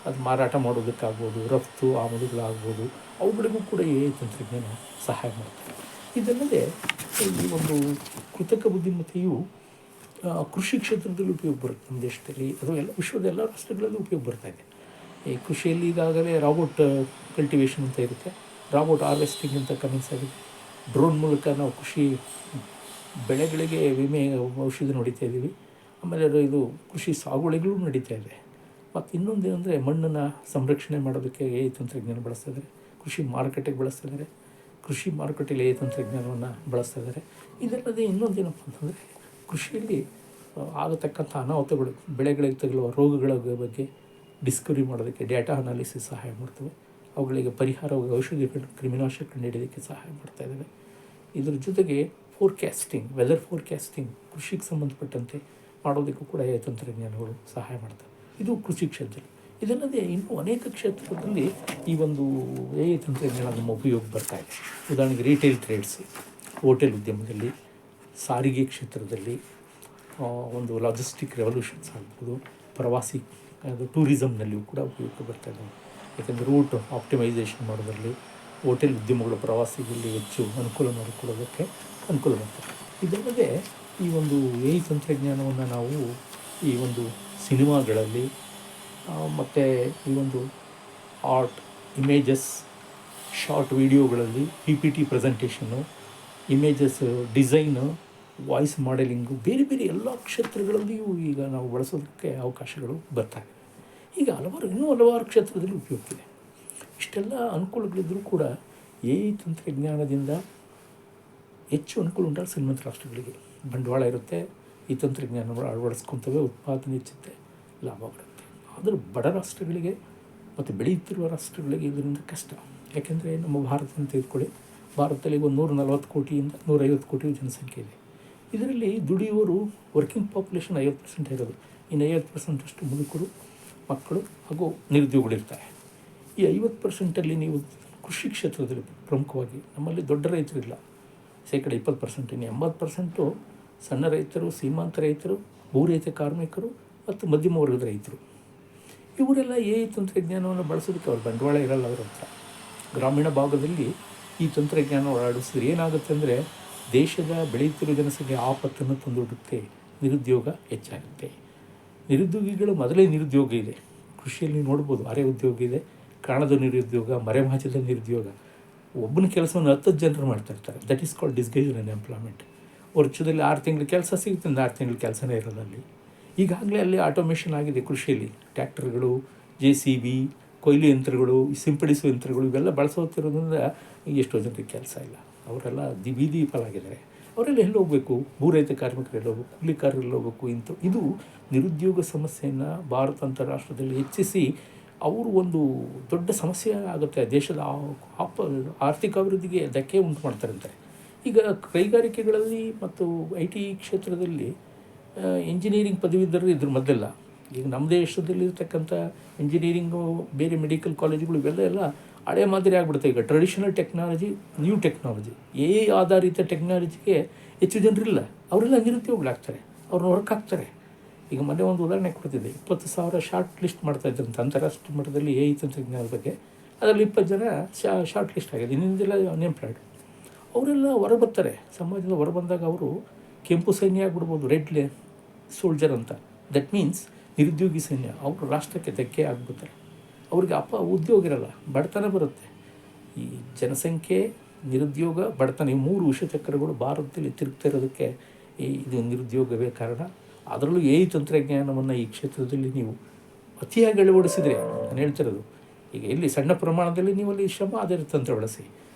ಅದು ಮಾರಾಟ ಮಾಡೋದಕ್ಕಾಗ್ಬೋದು, ರಫ್ತು ಆಮದುಗಳಾಗ್ಬೋದು, ಅವುಗಳಿಗೂ ಕೂಡ ಎ ತಂತ್ರಜ್ಞಾನ ಸಹಾಯ ಮಾಡ್ತಾರೆ. ಇದಲ್ಲದೆ ಈ ಒಂದು ಕೃತಕ ಬುದ್ಧಿಮತ್ತೆಯು ಕೃಷಿ ಕ್ಷೇತ್ರದಲ್ಲಿ ಉಪಯೋಗ ಬರುತ್ತೆ ನಮ್ಮ ದೇಶದಲ್ಲಿ, ಅದು ಎಲ್ಲ ವಿಶ್ವದ ಎಲ್ಲ ರಾಷ್ಟ್ರಗಳಲ್ಲಿ ಉಪಯೋಗ ಬರ್ತಾಯಿದೆ. ಈ ಕೃಷಿಯಲ್ಲಿ ಈಗಾಗಲೇ ರಾಬೋಟ್ ಕಲ್ಟಿವೇಷನ್ ಅಂತ ಇರುತ್ತೆ, ರಾಬೋಟ್ ಹಾರ್ವೆಸ್ಟಿಂಗ್ ಅಂತ ಕಮೆನ್ಸ್ ಆಗಿದೆ. ಡ್ರೋನ್ ಮೂಲಕ ನಾವು ಕೃಷಿ ಬೆಳೆಗಳಿಗೆ ಔಷಧಿ ಹೊಡಿತಾ ಇದ್ದೀವಿ. ಆಮೇಲೆ ಇದು ಕೃಷಿ ಸಾಗುವಳಿಗಳು ನಡೀತಾ ಇದೆ. ಮತ್ತು ಇನ್ನೊಂದು ಏನಂದರೆ ಮಣ್ಣನ್ನು ಸಂರಕ್ಷಣೆ ಮಾಡೋದಕ್ಕೆ ಎ ತಂತ್ರಜ್ಞಾನ ಬಳಸ್ತಾ ಇದ್ದಾರೆ. ಕೃಷಿ ಮಾರುಕಟ್ಟೆಗೆ ಬಳಸ್ತಾ ಇದ್ದಾರೆ. ಕೃಷಿ ಮಾರುಕಟ್ಟೆಯಲ್ಲಿ ಎ ತಂತ್ರಜ್ಞಾನವನ್ನು ಬಳಸ್ತಾ ಇದ್ದಾರೆ. ಇದಲ್ಲದೆ ಇನ್ನೊಂದೇನಪ್ಪ ಅಂತಂದರೆ ಕೃಷಿಯಲ್ಲಿ ಆಗತಕ್ಕಂಥ ಅನಾಹುತಗಳು, ಬೆಳೆಗಳಿಗೆ ತಗುಲುವ ರೋಗಗಳ ಬಗ್ಗೆ ಡಿಸ್ಕವರಿ ಮಾಡೋದಕ್ಕೆ ಡೇಟಾ ಅನಾಲಿಸಿಸ್ ಸಹಾಯ ಮಾಡ್ತವೆ. ಅವುಗಳಿಗೆ ಪರಿಹಾರ ಔಷಧಿಗಳು, ಕ್ರಿಮಿನಾಶಕ ಕಂಡುಹಿಡಿಯೋದಕ್ಕೆ ಸಹಾಯ ಮಾಡ್ತಾ ಇದ್ದಾವೆ. ಇದರ ಜೊತೆಗೆ ವೆದರ್ ಫೋರ್ಕಾಸ್ಟಿಂಗ್ ಕೃಷಿಗೆ ಸಂಬಂಧಪಟ್ಟಂತೆ ಮಾಡೋದಕ್ಕೂ ಕೂಡ ಎ ತಂತ್ರಜ್ಞಾನಗಳು ಸಹಾಯ ಮಾಡ್ತವೆ. ಇದು ಕೃಷಿ ಕ್ಷೇತ್ರದಲ್ಲಿ. ಇದಲ್ಲದೆ ಇನ್ನೂ ಅನೇಕ ಕ್ಷೇತ್ರದಲ್ಲಿ ಈ ಒಂದು ಎ ತಂತ್ರಜ್ಞಾನ ನಮ್ಮ ಉಪಯೋಗ ಬರ್ತಾ ಇದೆ. ಉದಾಹರಣೆಗೆ ರಿಟೇಲ್ ಟ್ರೇಡ್ಸ್, ಹೋಟೆಲ್ ಉದ್ಯಮದಲ್ಲಿ, ಸಾರಿಗೆ ಕ್ಷೇತ್ರದಲ್ಲಿ, ಒಂದು ಲಾಜಿಸ್ಟಿಕ್ ರೆವಲ್ಯೂಷನ್ಸ್ ಆಗ್ಬೋದು, ಪ್ರವಾಸಿ ಟೂರಿಸಮ್ನಲ್ಲಿಯೂ ಕೂಡ ಉಪಯೋಗ ಬರ್ತಾ ಇದ್ದಾವೆ. ಯಾಕೆಂದರೆ ರೂಟ್ ಆಪ್ಟಿಮೈಸೇಷನ್ ಮಾಡೋದರಲ್ಲಿ ಹೋಟೆಲ್ ಉದ್ಯಮಗಳು ಪ್ರವಾಸಿಗರಲ್ಲಿ ಹೆಚ್ಚು ಅನುಕೂಲ ಮಾಡಿಕೊಡೋದಕ್ಕೆ ಅನುಕೂಲ ಮಾಡ್ತಾರೆ. ಇದಲ್ಲದೆ ಈ ಒಂದು ಎ ತಂತ್ರಜ್ಞಾನವನ್ನು ನಾವು ಈ ಒಂದು ಸಿನಿಮಾಗಳಲ್ಲಿ ಮತ್ತು ಈ ಒಂದು ಆರ್ಟ್, ಇಮೇಜಸ್, ಶಾರ್ಟ್ ವಿಡಿಯೋಗಳಲ್ಲಿ PPT presentation, images design, voice modelling, ಬೇರೆ ಬೇರೆ ಎಲ್ಲ ಕ್ಷೇತ್ರಗಳಲ್ಲಿಯೂ ಈಗ ನಾವು ಬಳಸೋದಕ್ಕೆ ಅವಕಾಶಗಳು ಬರ್ತಾಯಿವೆ. ಈಗ ಇನ್ನೂ ಹಲವಾರು ಕ್ಷೇತ್ರದಲ್ಲಿ ಉಪಯೋಗವಿದೆ. ಇಷ್ಟೆಲ್ಲ ಅನುಕೂಲಗಳಿದ್ದರೂ ಕೂಡ ಎ ತಂತ್ರಜ್ಞಾನದಿಂದ ಹೆಚ್ಚು ಅನುಕೂಲ ಉಂಟಾಗ ಶ್ರೀಮಂತ ರಾಷ್ಟ್ರಗಳಿಗೆ. ಬಂಡವಾಳ ಇರುತ್ತೆ, ಈ ತಂತ್ರಜ್ಞಾನಗಳು ಅಳವಡಿಸ್ಕೊತವೆ, ಉತ್ಪಾದನೆ ಹೆಚ್ಚುತ್ತೆ, ಲಾಭ ಬರುತ್ತೆ. ಆದರೆ ಬಡ ರಾಷ್ಟ್ರಗಳಿಗೆ ಮತ್ತು ಬೆಳೆಯುತ್ತಿರುವ ರಾಷ್ಟ್ರಗಳಿಗೆ ಇದರಿಂದ ಕಷ್ಟ. ಯಾಕೆಂದರೆ ನಮ್ಮ ಭಾರತವನ್ನು ತೆಗೆದುಕೊಳ್ಳಿ, ಭಾರತದಲ್ಲಿ ಒಂದು 140 ಕೋಟಿಯಿಂದ 150 ಕೋಟಿ ಜನಸಂಖ್ಯೆ ಇದೆ. ಇದರಲ್ಲಿ ದುಡಿಯುವವರು ವರ್ಕಿಂಗ್ ಪಾಪ್ಯುಲೇಷನ್ 50% ಇರೋದು, ಇನ್ನು 50% ಅಷ್ಟು ಮುದುಕರು, ಮಕ್ಕಳು ಹಾಗೂ ನಿರುದ್ಯೋಗಿಗಳಿರ್ತಾರೆ. ಈ 50%ಅಲ್ಲಿ ನೀವು ಕೃಷಿ ಕ್ಷೇತ್ರದಲ್ಲಿ ಪ್ರಮುಖವಾಗಿ ನಮ್ಮಲ್ಲಿ ದೊಡ್ಡ ರೈತರಿಲ್ಲ, ಶೇಕಡ 20%. ಇನ್ನು 80% ಸಣ್ಣ ರೈತರು, ಸೀಮಾಂತ ರೈತರು, ಭೂರಹಿತ ಕಾರ್ಮಿಕರು ಮತ್ತು ಮಧ್ಯಮ ವರ್ಗದ ರೈತರು. ಇವರೆಲ್ಲ ಎ ತಂತ್ರಜ್ಞಾನವನ್ನು ಬಳಸೋದಕ್ಕೆ ಅವ್ರ ಬಂಡವಾಳ ಇರಲ್ಲ ಅವರ ಹತ್ರ. ಗ್ರಾಮೀಣ ಭಾಗದಲ್ಲಿ ಈ ತಂತ್ರಜ್ಞಾನ ಅಳವಡಿಸಿದ್ರೆ ಏನಾಗುತ್ತೆ ಅಂದರೆ ದೇಶದ ಬೆಳೆಯುತ್ತಿರುವ ಜನಸಂಖ್ಯೆ ಆಪತ್ತನ್ನು ತಂದೊಡ್ಡುತ್ತೆ, ನಿರುದ್ಯೋಗ ಹೆಚ್ಚಾಗುತ್ತೆ. ನಿರುದ್ಯೋಗಿಗಳು ಮೊದಲೇ ನಿರುದ್ಯೋಗ ಇದೆ, ಕೃಷಿಯಲ್ಲಿ ನೋಡ್ಬೋದು, ಅರೆ ಉದ್ಯೋಗ ಇದೆ, ಕಾಣದ ನಿರುದ್ಯೋಗ, ಮರೆಮಾಚದ ನಿರುದ್ಯೋಗ. ಒಬ್ಬನ ಕೆಲಸವನ್ನು 10 ಜನರು ಮಾಡ್ತಾಯಿರ್ತಾರೆ. That is called disguised unemployment. ವರ್ಷದಲ್ಲಿ 6 ತಿಂಗಳು ಕೆಲಸ ಸಿಗುತ್ತೆ, 6 ತಿಂಗಳು ಕೆಲಸನೇ ಇರೋಲ್ಲ ಅಲ್ಲಿ. ಈಗಾಗಲೇ ಅಲ್ಲಿ ಆಟೋಮೇಷನ್ ಆಗಿದೆ ಕೃಷಿಯಲ್ಲಿ. ಟ್ರ್ಯಾಕ್ಟರ್ಗಳು, JCB, ಕೊಯ್ಲು ಯಂತ್ರಗಳು, ಸಿಂಪಡಿಸುವ ಯಂತ್ರಗಳು ಇವೆಲ್ಲ ಬಳಸೋತಿರೋದ್ರಿಂದ ಎಷ್ಟೋ ಜನರಿಗೆ ಕೆಲಸ ಇಲ್ಲ. ಅವರೆಲ್ಲ ಬೀದಿ ಪಾಲಾಗಿದ್ದಾರೆ. ಅವರೆಲ್ಲ ಎಲ್ಲಿ ಹೋಗಬೇಕು? ಭೂರಹಿತ ಕಾರ್ಮಿಕರು ಎಲ್ಲಿ ಹೋಗಬೇಕು? ಕೂಲಿಕಾರರು ಎಲ್ಲಿ ಹೋಗಬೇಕು? ಇದು ನಿರುದ್ಯೋಗ ಸಮಸ್ಯೆಯನ್ನು ಭಾರತ ಅಂತಾರಾಷ್ಟ್ರದಲ್ಲಿ ಹೆಚ್ಚಿಸಿ ಅವರು ಒಂದು ದೊಡ್ಡ ಸಮಸ್ಯೆ ಆಗುತ್ತೆ. ದೇಶದ ಆರ್ಥಿಕ ಅಭಿವೃದ್ಧಿಗೆ ಧಕ್ಕೆ ಉಂಟು ಮಾಡ್ತಾರಂತಾರೆ. ಈಗ ಕೈಗಾರಿಕೆಗಳಲ್ಲಿ ಮತ್ತು IT ಕ್ಷೇತ್ರದಲ್ಲಿ ಇಂಜಿನಿಯರಿಂಗ್ ಪದವೀಧರರು ಇದ್ರ ಮೊದಲೆಲ್ಲ. ಈಗ ನಮ್ಮ ದೇಶದಲ್ಲಿರ್ತಕ್ಕಂಥ ಇಂಜಿನಿಯರಿಂಗು, ಬೇರೆ ಮೆಡಿಕಲ್ ಕಾಲೇಜುಗಳು ಇವೆಲ್ಲ ಹಳೆ ಮಾದರಿ ಆಗಿಬಿಡುತ್ತೆ. ಈಗ ಟ್ರೆಡಿಷನಲ್ ಟೆಕ್ನಾಲಜಿ, ನ್ಯೂ ಟೆಕ್ನಾಲಜಿ, ಆಧಾರಿತ ಟೆಕ್ನಾಲಜಿಗೆ ಹೆಚ್ಚು ಜನರಿಲ್ಲ. ಅವರೆಲ್ಲ ನಿರುದ್ಯೋಗಿಗಳಾಗ್ತಾರೆ, ಅವ್ರನ್ನ ಹೊರಕ್ಕೆ ಹಾಕ್ತಾರೆ. ಈಗ ಮೊನ್ನೆ ಒಂದು ಉದಾಹರಣೆ ಕೊಡ್ತಿದ್ದೆ, 20,000 ಶಾರ್ಟ್ ಲಿಸ್ಟ್ ಮಾಡ್ತಾಯಿದ್ರಂತೆ ಅಂತಾರಾಷ್ಟ್ರೀಯ ಮಟ್ಟದಲ್ಲಿ ಎ ತಂತ್ರಜ್ಞಾನದ ಬಗ್ಗೆ. ಅದರಲ್ಲಿ 20 ಜನ ಶಾರ್ಟ್ ಲಿಸ್ಟ್ ಆಗಿದೆ, ಇನ್ನೊಂದೆಲ್ಲ ಅನ್ಎಂಪ್ಲಾಯ್ಡ್. ಅವರೆಲ್ಲ ಹೊರಬರ್ತಾರೆ. ಸಮಾಜದಿಂದ ಹೊರಬಂದಾಗ ಅವರು ಕೆಂಪು ಸೈನ್ಯ ಆಗಿಬಿಡ್ಬೋದು, ರೆಡ್ ಸೋಲ್ಜರ್ ಅಂತ. ದಟ್ ಮೀನ್ಸ್ ನಿರುದ್ಯೋಗಿ ಸೈನ್ಯ. ಅವರು ರಾಷ್ಟ್ರಕ್ಕೆ ಧಕ್ಕೆ ಆಗಿಬಿಡ್ತಾರೆ. ಅವ್ರಿಗೆ ಉದ್ಯೋಗ ಇರಲ್ಲ, ಬಡತನ ಬರುತ್ತೆ. ಈ ಜನಸಂಖ್ಯೆ, ನಿರುದ್ಯೋಗ, ಬಡತನ, ಈ 3 ವಿಷಚಕ್ರಗಳು ಭಾರತದಲ್ಲಿ ತಿರುಗ್ತಾ ಇರೋದಕ್ಕೆ ಇದು ನಿರುದ್ಯೋಗವೇ ಕಾರಣ. ಅದರಲ್ಲೂ ಎ ತಂತ್ರಜ್ಞಾನವನ್ನು ಈ ಕ್ಷೇತ್ರದಲ್ಲಿ ನೀವು ಅತಿಯಾಗಿ ಅಳವಡಿಸಿದರೆ, ನಾನು ಹೇಳ್ತಿರೋದು ಈಗ ಎಲ್ಲಿ ಸಣ್ಣ ಪ್ರಮಾಣದಲ್ಲಿ ನೀವು ಅಲ್ಲಿ ಶ್ರಮ ಆಧಾರಿತ ತಂತ್ರ ಬಳಸಿ,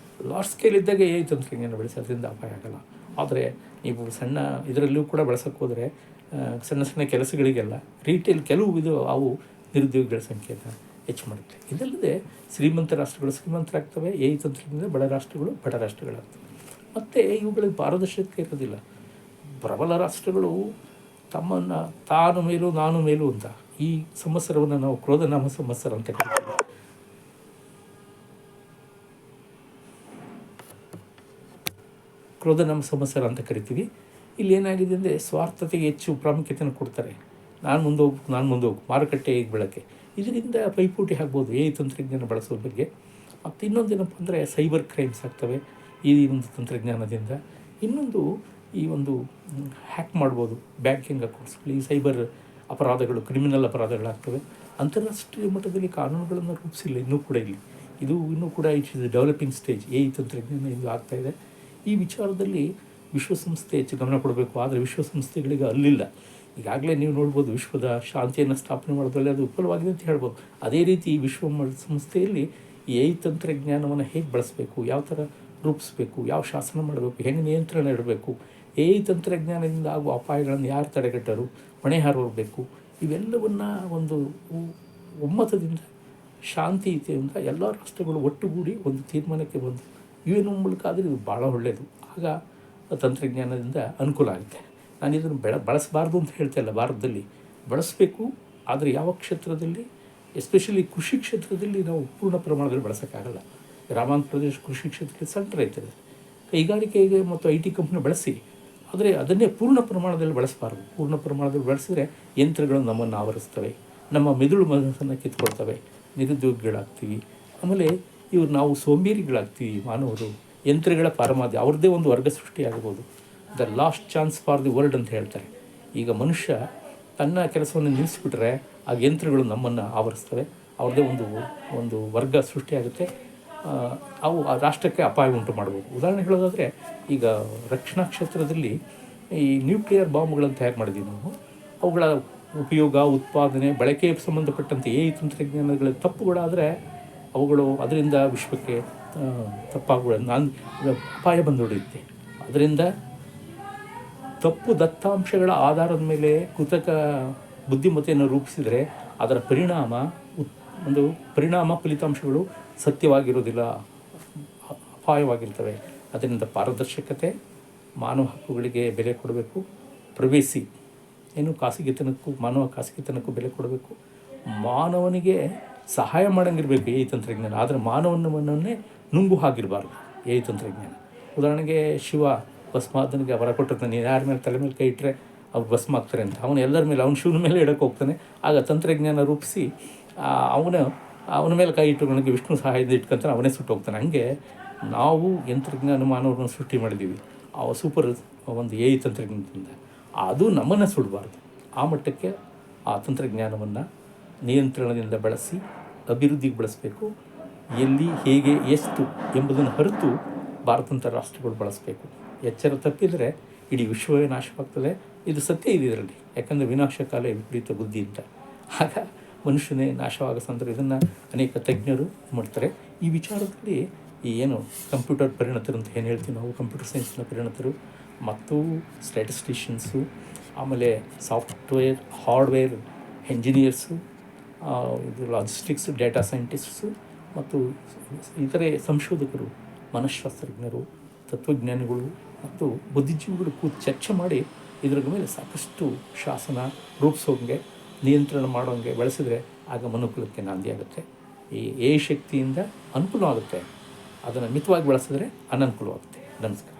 ಲಾರ್ಜ್ ಸ್ಕೇಲ್ ಇದ್ದಾಗ ಎ ಐ ತಂತ್ರಜ್ಞಾನ ಬಳಸಿ, ಅದರಿಂದ ಅಪಾಯ ಆಗಲ್ಲ. ಆದರೆ ನೀವು ಸಣ್ಣ ಇದರಲ್ಲೂ ಕೂಡ ಬಳಸೋಕ್ಕೆ ಹೋದರೆ ಸಣ್ಣ ಸಣ್ಣ ಕೆಲಸಗಳಿಗೆಲ್ಲ ರೀಟೇಲ್ ಕೆಲವು ಅವು ನಿರುದ್ಯೋಗಿಗಳ ಸಂಖ್ಯೆಯನ್ನು ಹೆಚ್ಚು ಮಾಡುತ್ತೆ. ಇದಲ್ಲದೆ ಶ್ರೀಮಂತ ರಾಷ್ಟ್ರಗಳು ಶ್ರೀಮಂತರಾಗ್ತವೆ, ಎ ಐ ತಂತ್ರಜ್ಞಾನದಿಂದ ಬಡ ರಾಷ್ಟ್ರಗಳು ಬಡ ರಾಷ್ಟ್ರಗಳಾಗ್ತವೆ. ಮತ್ತು ಇವುಗಳಿಗೆ ಪಾರದರ್ಶಕತೆ ಇರೋದಿಲ್ಲ. ಪ್ರಬಲ ರಾಷ್ಟ್ರಗಳು ತಮ್ಮನ್ನು ತಾನು ಮೇಲೂ ನಾನು ಮೇಲೂ ಅಂತ ಈ ಸಂವತ್ಸರವನ್ನು ನಾವು ಕ್ರೋಧನಾಮ ಸಂವತ್ಸರ ಅಂತ ಕರಿತೀವಿ. ಕ್ರೋಧನಾಮ ಸಂವತ್ಸರ ಅಂತ ಕರಿತೀವಿ. ಇಲ್ಲಿ ಏನಾಗಿದೆ ಅಂದರೆ ಸ್ವಾರ್ಥತೆಗೆ ಹೆಚ್ಚು ಪ್ರಾಮುಖ್ಯತೆಯನ್ನು ಕೊಡ್ತಾರೆ. ನಾನು ಮುಂದೆ ಹೋಗು ಮಾರುಕಟ್ಟೆ ಈಗ ಬೆಳಕೆ, ಇದರಿಂದ ಪೈಪೋಟಿ ಆಗ್ಬೋದು ಎ ಐ ತಂತ್ರಜ್ಞಾನ ಬಳಸೋ ಬಗ್ಗೆ. ಮತ್ತು ಇನ್ನೊಂದೇನಪ್ಪ ಅಂದರೆ ಸೈಬರ್ ಕ್ರೈಮ್ಸ್ ಆಗ್ತವೆ ಈ ಒಂದು ತಂತ್ರಜ್ಞಾನದಿಂದ. ಇನ್ನೊಂದು ಈ ಒಂದು ಹ್ಯಾಕ್ ಮಾಡ್ಬೋದು ಬ್ಯಾಂಕಿಂಗ್ ಅಕೌಂಟ್ಸ್ಗಳು, ಈ ಸೈಬರ್ ಅಪರಾಧಗಳು, ಕ್ರಿಮಿನಲ್ ಅಪರಾಧಗಳಾಗ್ತವೆ. ಅಂತಾರಾಷ್ಟ್ರೀಯ ಮಟ್ಟದಲ್ಲಿ ಕಾನೂನುಗಳನ್ನು ರೂಪಿಸಿಲ್ಲ ಇನ್ನೂ ಕೂಡ. ಇದು ಇನ್ನೂ ಕೂಡ it's is developing stage. A I ತಂತ್ರಜ್ಞಾನ ಇದು ಆಗ್ತಾಯಿದೆ. ಈ ವಿಚಾರದಲ್ಲಿ ವಿಶ್ವಸಂಸ್ಥೆ ಹೆಚ್ಚು ಗಮನ ಕೊಡಬೇಕು. ಆದರೆ ವಿಶ್ವಸಂಸ್ಥೆಗಳಿಗೆ ಅಲ್ಲಿಲ್ಲ. ಈಗಾಗಲೇ ನೀವು ನೋಡ್ಬೋದು ವಿಶ್ವದ ಶಾಂತಿಯನ್ನು ಸ್ಥಾಪನೆ ಮಾಡೋದ್ರಲ್ಲಿ ಅದು ವಿಫಲವಾಗಿದೆ ಅಂತ ಹೇಳ್ಬೋದು. ಅದೇ ರೀತಿ ಈ ಸಂಸ್ಥೆಯಲ್ಲಿ ಈ ಎ ಐ ತಂತ್ರಜ್ಞಾನವನ್ನು ಹೇಗೆ ಬಳಸಬೇಕು, ಯಾವ ಥರ ರೂಪಿಸಬೇಕು, ಯಾವ ಶಾಸನ ಮಾಡಬೇಕು, ಹೆಂಗೆ ನಿಯಂತ್ರಣ ಇಡಬೇಕು, ಎ ಐ ತಂತ್ರಜ್ಞಾನದಿಂದ ಆಗುವ ಅಪಾಯಗಳನ್ನು ಯಾರು ತಡೆಗಟ್ಟರು, ಹೊಣೆ ಹಾರಬೇಕು, ಇವೆಲ್ಲವನ್ನು ಒಂದು ಒಮ್ಮತದಿಂದ ಶಾಂತಿಯುತೆಯಿಂದ ಎಲ್ಲ ರಾಷ್ಟ್ರಗಳು ಒಟ್ಟುಗೂಡಿ ಒಂದು ತೀರ್ಮಾನಕ್ಕೆ ಬಂದು UN ಮೂಲಕ ಆದರೆ ಇದು ಭಾಳ ಒಳ್ಳೆಯದು. ಆಗ ತಂತ್ರಜ್ಞಾನದಿಂದ ಅನುಕೂಲ ಆಗುತ್ತೆ. ನಾನು ಇದನ್ನು ಬಳಸಬಾರ್ದು ಅಂತ ಹೇಳ್ತಾ ಇಲ್ಲ, ಭಾರತದಲ್ಲಿ ಬಳಸಬೇಕು. ಆದರೆ ಯಾವ ಕ್ಷೇತ್ರದಲ್ಲಿ, ಎಸ್ಪೆಷಲಿ ಕೃಷಿ ಕ್ಷೇತ್ರದಲ್ಲಿ ನಾವು ಪೂರ್ಣ ಪ್ರಮಾಣದಲ್ಲಿ ಬಳಸೋಕ್ಕಾಗಲ್ಲ. ಗ್ರಾಮಾಂತರ ಪ್ರದೇಶ ಕೃಷಿ ಕ್ಷೇತ್ರಕ್ಕೆ ಸಣ್ಣ ರೈತರು, ಕೈಗಾರಿಕೆಗೆ ಮತ್ತು IT ಕಂಪ್ನಿ ಬಳಸಿ, ಆದರೆ ಅದನ್ನೇ ಪೂರ್ಣ ಪ್ರಮಾಣದಲ್ಲಿ ಬಳಸಬಾರ್ದು. ಪೂರ್ಣ ಪ್ರಮಾಣದಲ್ಲಿ ಬಳಸಿದರೆ ಯಂತ್ರಗಳು ನಮ್ಮನ್ನು ಆವರಿಸ್ತವೆ, ನಮ್ಮ ಮೆದುಳು ಮನಸ್ಸನ್ನು ಕಿತ್ಕೊಳ್ತವೆ, ನಿರುದ್ಯೋಗಿಗಳಾಗ್ತೀವಿ. ಆಮೇಲೆ ನಾವು ಸೋಂಬೇರಿಗಳಾಗ್ತೀವಿ. ಮಾನವರು ಯಂತ್ರಗಳ ಪಾರಮಾಧ್ಯ, ಅವ್ರದ್ದೇ ಒಂದು ವರ್ಗ ಸೃಷ್ಟಿಯಾಗಬಹುದು. The last chance for the world ಅಂತ ಹೇಳ್ತಾರೆ. ಈಗ ಮನುಷ್ಯ ತನ್ನ ಕೆಲಸವನ್ನು ನಿಲ್ಲಿಸಿಬಿಟ್ರೆ ಆಗ ಯಂತ್ರಗಳು ನಮ್ಮನ್ನು ಆವರಿಸ್ತವೆ, ಅವ್ರದ್ದೇ ಒಂದು ವರ್ಗ ಸೃಷ್ಟಿಯಾಗುತ್ತೆ. ಅವು ಆ ರಾಷ್ಟ್ರಕ್ಕೆ ಅಪಾಯ ಉಂಟು ಮಾಡ್ಬೋದು. ಉದಾಹರಣೆ ಹೇಳೋದಾದರೆ, ಈಗ ರಕ್ಷಣಾ ಕ್ಷೇತ್ರದಲ್ಲಿ ಈ ನ್ಯೂಕ್ಲಿಯರ್ ಬಾಂಬ್ಗಳನ್ನು ತಯಾರು ಮಾಡಿದ್ದೀವಿ ನಾವು. ಅವುಗಳ ಉಪಯೋಗ, ಉತ್ಪಾದನೆ, ಬಳಕೆಗೆ ಸಂಬಂಧಪಟ್ಟಂತೆ ಎ ಐ ತಂತ್ರಜ್ಞಾನಗಳ ತಪ್ಪುಗಳಾದರೆ ಅವುಗಳು ಅದರಿಂದ ವಿಶ್ವಕ್ಕೆ ಅಪಾಯ ಬಂದೊಡೆಯುತ್ತೆ. ಅದರಿಂದ ತಪ್ಪು ದತ್ತಾಂಶಗಳ ಆಧಾರದ ಮೇಲೆ ಕೃತಕ ಬುದ್ಧಿಮತ್ತೆಯನ್ನು ರೂಪಿಸಿದರೆ ಅದರ ಫಲಿತಾಂಶಗಳು ಸತ್ಯವಾಗಿರೋದಿಲ್ಲ, ಅಪಾಯವಾಗಿರ್ತವೆ. ಅದರಿಂದ ಪಾರದರ್ಶಕತೆ, ಮಾನವ ಹಕ್ಕುಗಳಿಗೆ ಬೆಲೆ ಕೊಡಬೇಕು. ಪ್ರವೇಸಿ ಮಾನವ ಖಾಸಗಿತನಕ್ಕೂ ಬೆಲೆ ಕೊಡಬೇಕು. ಮಾನವನಿಗೆ ಸಹಾಯ ಮಾಡೋಂಗಿರಬೇಕು ಎ ಐ ತಂತ್ರಜ್ಞಾನ, ಆದರೆ ಮಾನವನನ್ನೇ ನುಂಗು ಹಾಗಿರಬಾರ್ದು ಎ ಐ ತಂತ್ರಜ್ಞಾನ. ಉದಾಹರಣೆಗೆ ಶಿವ ಭಸ್ಮಾದನಿಗೆ ವರ ಕೊಟ್ಟಿರ್ತಾನೆ, ನೀನು ಯಾರ ಮೇಲೆ ತಲೆ ಮೇಲೆ ಕೈ ಇಟ್ಟರೆ ಅವ್ರು ಭಸ್ಮ ಆಗ್ತಾರೆ ಅಂತ. ಅವನು ಎಲ್ಲರ ಮೇಲೆ, ಅವನು ಶಿವನ ಮೇಲೆ ಇಡಕ್ಕೆ ಹೋಗ್ತಾನೆ. ಆಗ ತಂತ್ರಜ್ಞಾನ ರೂಪಿಸಿ ಅವನ ಮೇಲೆ ಕೈ ಇಟ್ಟುಗಳಿಗೆ ವಿಷ್ಣು ಸಹಾಯದಿಂದ ಇಟ್ಕೊಂತಾನೆ, ಅವನೇ ಸುಟ್ಟು ಹೋಗ್ತಾನೆ. ಹಂಗೆ ನಾವು ಯಂತ್ರಜ್ಞಾನ ಮಾನವರನ್ನು ಸೃಷ್ಟಿ ಮಾಡಿದ್ದೀವಿ ಆ ಸೂಪರ್ ಒಂದು ಎ ಐ ತಂತ್ರಜ್ಞಾನದಿಂದ. ಅದು ನಮ್ಮನ್ನು ಸುಡಬಾರ್ದು. ಆ ಮಟ್ಟಕ್ಕೆ ಆ ತಂತ್ರಜ್ಞಾನವನ್ನು ನಿಯಂತ್ರಣದಿಂದ ಬಳಸಿ ಅಭಿವೃದ್ಧಿಗೆ ಬಳಸಬೇಕು. ಎಲ್ಲಿ, ಹೇಗೆ, ಎಷ್ಟು ಎಂಬುದನ್ನು ಅರಿತು ಭಾರತಂಥ ರಾಷ್ಟ್ರಗಳು ಬಳಸಬೇಕು. ಎಚ್ಚರ ತಪ್ಪಿದರೆ ಇಡೀ ವಿಶ್ವವೇ ನಾಶವಾಗ್ತದೆ. ಇದು ಸತ್ಯ ಇದೆ ಇದರಲ್ಲಿ. ಯಾಕಂದರೆ ವಿನಾಶಕಾಲ ವಿಪರೀತ ಬುದ್ಧಿ ಅಂತ. ಆಗ ಮನುಷ್ಯನೇ ನಾಶವಾಗೋ ಸಂದರ್ಭ. ಇದನ್ನು ಅನೇಕ ತಜ್ಞರು ಮಾಡ್ತಾರೆ. ಈ ವಿಚಾರದಲ್ಲಿ ಏನು ಕಂಪ್ಯೂಟರ್ ಪರಿಣತರು ಅಂತ ಏನು ಹೇಳ್ತೀವಿ ನಾವು, ಕಂಪ್ಯೂಟರ್ ಸೈನ್ಸ್ನ ಪರಿಣತರು ಮತ್ತು ಸ್ಟ್ಯಾಟಿಸ್ಟಿಷಿಯನ್ಸು, ಆಮೇಲೆ ಸಾಫ್ಟ್ವೇರ್ ಹಾರ್ಡ್ವೇರ್ ಎಂಜಿನಿಯರ್ಸು, ಇದು ಲಾಜಿಸ್ಟಿಕ್ಸು, ಡೇಟಾ ಸೈಂಟಿಸ್ಟ್ಸು ಮತ್ತು ಇತರೆ ಸಂಶೋಧಕರು, ಮನಃಶಾಸ್ತ್ರಜ್ಞರು, ತತ್ವಜ್ಞಾನಿಗಳು ಮತ್ತು ಬುದ್ಧಿಜೀವಿಗಳು ಕೂತು ಚರ್ಚೆ ಮಾಡಿ ಇದರ ಮೇಲೆ ಸಾಕಷ್ಟು ಶಾಸನ ರೂಪಿಸೋಂಗೆ, ನಿಯಂತ್ರಣ ಮಾಡೋಂಗೆ ಬೆಳೆಸಿದರೆ ಆಗ ಮನುಕುಲಕ್ಕೆ ನಾಂದಿಯಾಗುತ್ತೆ. ಈ ಎ ಶಕ್ತಿಯಿಂದ ಅನುಕೂಲ ಆಗುತ್ತೆ. ಅದನ್ನು ಮಿತವಾಗಿ ಬಳಸಿದ್ರೆ ಅನನುಕೂಲವಾಗುತ್ತೆ. ನಮಸ್ಕಾರ.